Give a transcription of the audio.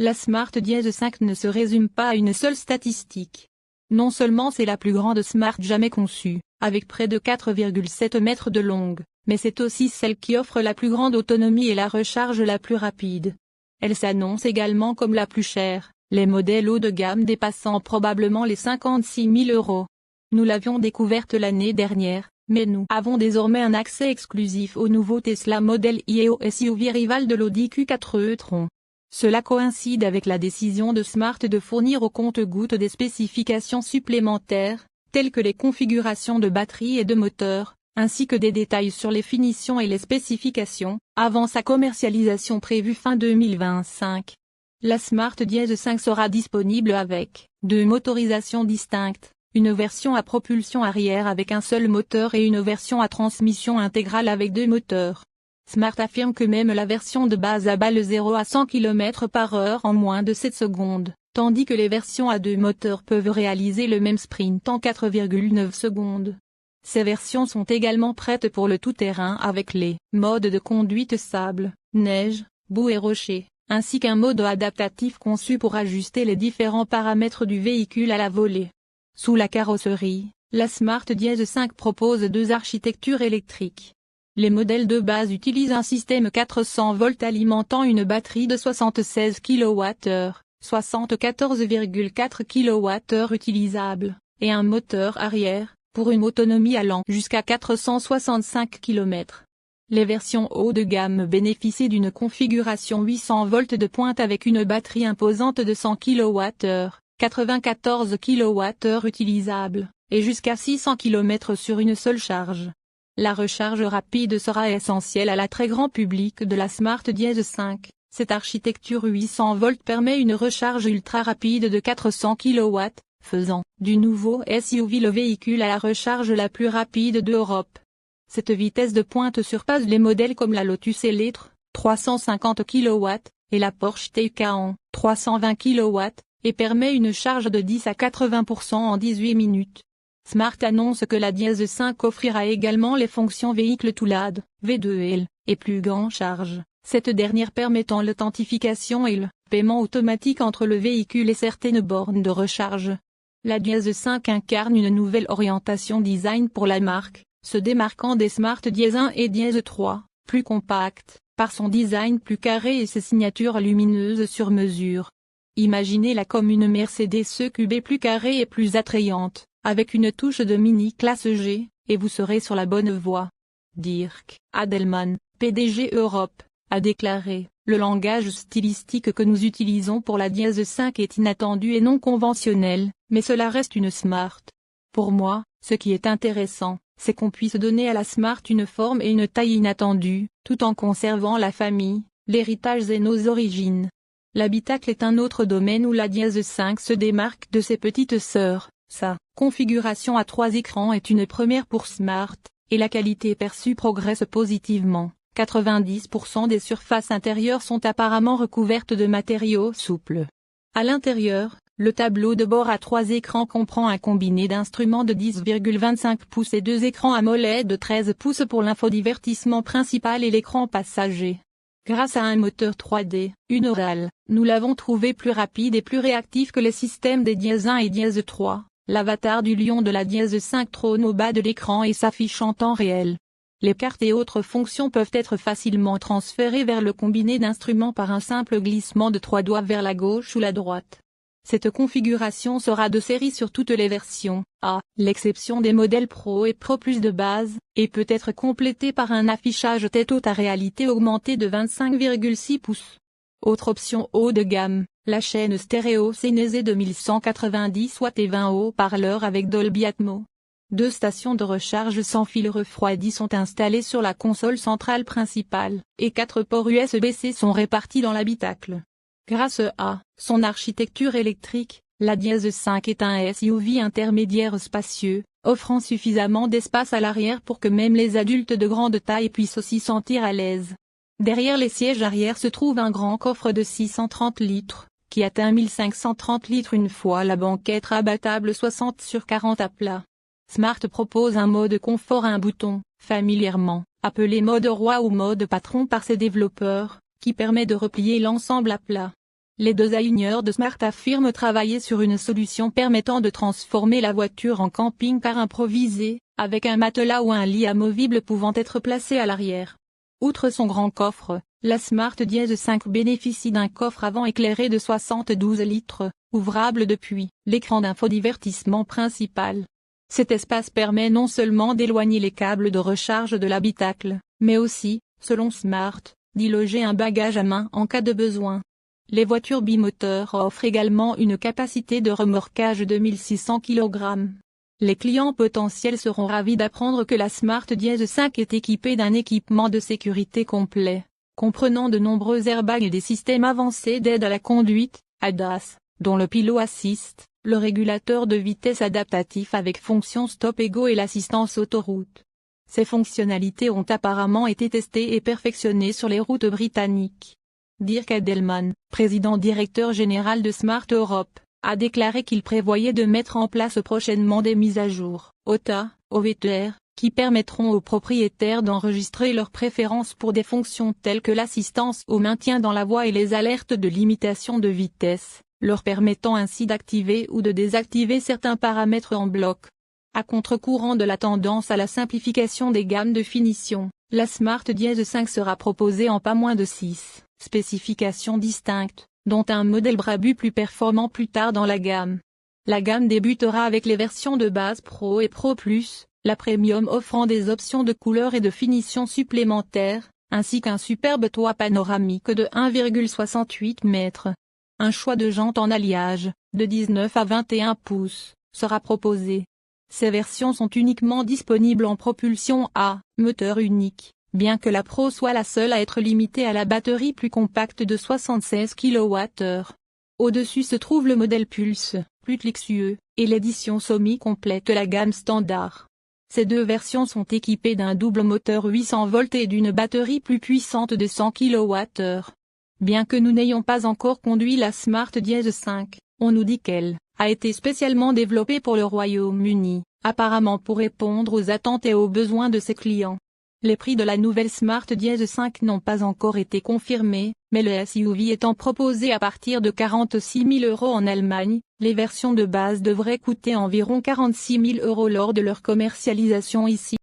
La Smart Dièse 5 ne se résume pas à une seule statistique. Non seulement c'est la plus grande Smart jamais conçue, avec près de 4,7 mètres de longue, mais c'est aussi celle qui offre la plus grande autonomie et la recharge la plus rapide. Elle s'annonce également comme la plus chère, les modèles haut de gamme dépassant probablement les 56 000 €. Nous l'avions découverte l'année dernière, mais nous avons désormais un accès exclusif au nouveau Tesla Model Y au SUV rival de l'Audi Q4 e-tron. Cela coïncide avec la décision de Smart de fournir au compte-gouttes des spécifications supplémentaires, telles que les configurations de batterie et de moteur, ainsi que des détails sur les finitions et les spécifications, avant sa commercialisation prévue fin 2025. La Smart Dièse 5 sera disponible avec deux motorisations distinctes, une version à propulsion arrière avec un seul moteur et une version à transmission intégrale avec deux moteurs. Smart affirme que même la version de base abat le 0 à 100 km/h en moins de 7 secondes, tandis que les versions à deux moteurs peuvent réaliser le même sprint en 4,9 secondes. Ces versions sont également prêtes pour le tout-terrain avec les modes de conduite sable, neige, boue et rocher, ainsi qu'un mode adaptatif conçu pour ajuster les différents paramètres du véhicule à la volée. Sous la carrosserie, la Smart Dièse 5 propose deux architectures électriques. Les modèles de base utilisent un système 400 volts alimentant une batterie de 76 kWh, 74,4 kWh utilisable, et un moteur arrière, pour une autonomie allant jusqu'à 465 km. Les versions haut de gamme bénéficient d'une configuration 800 volts de pointe avec une batterie imposante de 100 kWh, 94 kWh utilisable, et jusqu'à 600 km sur une seule charge. La recharge rapide sera essentielle à l'attrait grand public de la Smart Dièse 5. Cette architecture 800 volts permet une recharge ultra rapide de 400 kW, faisant du nouveau SUV le véhicule à la recharge la plus rapide d'Europe. Cette vitesse de pointe surpasse les modèles comme la Lotus Eletre, 350 kW, et la Porsche Taycan, 320 kW, et permet une charge de 10 à 80% en 18 minutes. Smart annonce que la Dièse 5 offrira également les fonctions véhicule Toulade, V2L, et plug en charge, cette dernière permettant l'authentification et le paiement automatique entre le véhicule et certaines bornes de recharge. La Dièse 5 incarne une nouvelle orientation design pour la marque, se démarquant des Smart Dièse 1 et Dièse 3, plus compacte, par son design plus carré et ses signatures lumineuses sur mesure. Imaginez-la comme une Mercedes EQB plus carrée et plus attrayante, avec une touche de mini classe G, et vous serez sur la bonne voie. Dirk Adelman, PDG Europe, a déclaré, le langage stylistique que nous utilisons pour la Dièse 5 est inattendu et non conventionnel, mais cela reste une Smart. Pour moi, ce qui est intéressant, c'est qu'on puisse donner à la Smart une forme et une taille inattendues, tout en conservant la famille, l'héritage et nos origines. L'habitacle est un autre domaine où la Dièse 5 se démarque de ses petites sœurs. Sa configuration à 3 écrans est une première pour Smart, et la qualité perçue progresse positivement. 90% des surfaces intérieures sont apparemment recouvertes de matériaux souples. À l'intérieur, le tableau de bord à 3 écrans comprend un combiné d'instruments de 10,25 pouces et 2 écrans AMOLED de 13 pouces pour l'infodivertissement principal et l'écran passager. Grâce à un moteur 3D, Neural, nous l'avons trouvé plus rapide et plus réactif que les systèmes des Dièse 1 et Dièse 3. L'avatar du lion de la Dièse 5 trône au bas de l'écran et s'affiche en temps réel. Les cartes et autres fonctions peuvent être facilement transférées vers le combiné d'instruments par un simple glissement de 3 doigts vers la gauche ou la droite. Cette configuration sera de série sur toutes les versions, à l'exception des modèles Pro et Pro Plus de base, et peut être complétée par un affichage tête haute à réalité augmentée de 25,6 pouces. Autre option haut de gamme, la chaîne stéréo Sennheiser de 1190 watts et 20 haut-parleurs avec Dolby Atmos. 2 stations de recharge sans fil refroidi sont installées sur la console centrale principale, et 4 ports USB-C sont répartis dans l'habitacle. Grâce à son architecture électrique, la Dièse 5 est un SUV intermédiaire spacieux, offrant suffisamment d'espace à l'arrière pour que même les adultes de grande taille puissent s'y sentir à l'aise. Derrière les sièges arrière se trouve un grand coffre de 630 litres, qui atteint 1530 litres une fois la banquette rabattable 60 sur 40 à plat. Smart propose un mode confort à un bouton, familièrement appelé mode roi ou mode patron par ses développeurs, qui permet de replier l'ensemble à plat. Les designers de Smart affirment travailler sur une solution permettant de transformer la voiture en camping-car improvisé, avec un matelas ou un lit amovible pouvant être placé à l'arrière. Outre son grand coffre, la Smart Diez 5 bénéficie d'un coffre avant éclairé de 72 litres, ouvrable depuis l'écran d'infodivertissement principal. Cet espace permet non seulement d'éloigner les câbles de recharge de l'habitacle, mais aussi, selon Smart, d'y loger un bagage à main en cas de besoin. Les voitures bimoteurs offrent également une capacité de remorquage de 1600 kg. Les clients potentiels seront ravis d'apprendre que la Smart Diez 5 est équipée d'un équipement de sécurité complet, comprenant de nombreux airbags et des systèmes avancés d'aide à la conduite, ADAS, dont le Pilot Assist, le régulateur de vitesse adaptatif avec fonction Stop et Go et l'assistance autoroute. Ces fonctionnalités ont apparemment été testées et perfectionnées sur les routes britanniques. Dirk Adelman, président-directeur général de Smart Europe, a déclaré qu'il prévoyait de mettre en place prochainement des mises à jour, OTA, qui permettront aux propriétaires d'enregistrer leurs préférences pour des fonctions telles que l'assistance au maintien dans la voie et les alertes de limitation de vitesse, leur permettant ainsi d'activer ou de désactiver certains paramètres en bloc. À contre-courant de la tendance à la simplification des gammes de finition, la Smart Diez 5 sera proposée en pas moins de 6 spécifications distinctes, dont un modèle Brabus plus performant plus tard dans la gamme. La gamme débutera avec les versions de base Pro et Pro Plus, la Premium offrant des options de couleur et de finition supplémentaires, ainsi qu'un superbe toit panoramique de 1,68 m. Un choix de jantes en alliage, de 19 à 21 pouces, sera proposé. Ces versions sont uniquement disponibles en propulsion à moteur unique, bien que la Pro soit la seule à être limitée à la batterie plus compacte de 76 kWh. Au-dessus se trouve le modèle Pulse, plus luxueux, et l'édition Semi complète la gamme standard. Ces deux versions sont équipées d'un double moteur 800 volts et d'une batterie plus puissante de 100 kWh. Bien que nous n'ayons pas encore conduit la Smart Diez 5, on nous dit qu'elle a été spécialement développée pour le Royaume-Uni, apparemment pour répondre aux attentes et aux besoins de ses clients. Les prix de la nouvelle Smart Diez 5 n'ont pas encore été confirmés, mais le SUV étant proposé à partir de 46 000 € en Allemagne, les versions de base devraient coûter environ 46 000 € lors de leur commercialisation ici.